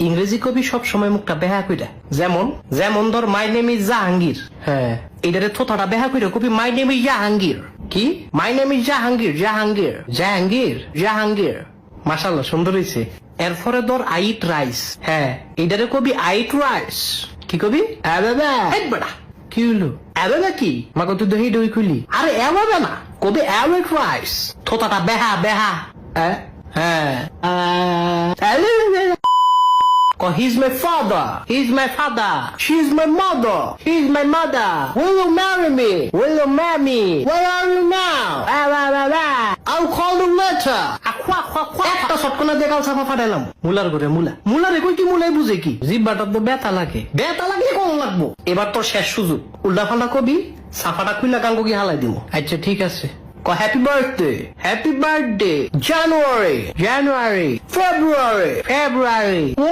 ইংরেজি কবি সব সময় মুখটা বেহা কইরা, যেমন যেমন ধর মাই নেম ইজ জাহাঙ্গীর। হ্যাঁ, এটারে থোথাটা বেহা কইরা কবি মাই নেম ইজ জাহাঙ্গীর। কি my name is Jahangir, Jahangir Jahangir Jahangir. মাশাআল্লাহ, সুন্দর হইছে। এরপরে ধর আই ইট রাইস। হ্যাঁ, এটারে কবি আই ইট রাইস। কি কবি? বেড়া কি হইলো? এভাবে কি মাকে তুই দহি দই খুলি? আরে এভাবে না, কবি এভাবে রাইস। থোতাটা বেহা বেহা। হ্যাঁ, he's my father. He's my father. She's my mother. He's my mother. Will you marry me? Will you marry me? Where are you now? I'll call you later. একটা শটকনা দেখাল ছাপা ফাটাইলাম মুলার ঘরে। মুলারে কই কি মুলাই বুঝে কি? জিব্বাটা তো ব্যথা লাগে কোন লাগবো। এবার তোর শেষ সুযোগ, উল্টা ফাল্টা কবি সাফাটা খুইলা গাঙ্গ কি হালাই দিব। আচ্ছা ঠিক আছে, হ্যাপি বার্থডে জানুয়ারি ফেব্রুয়ারি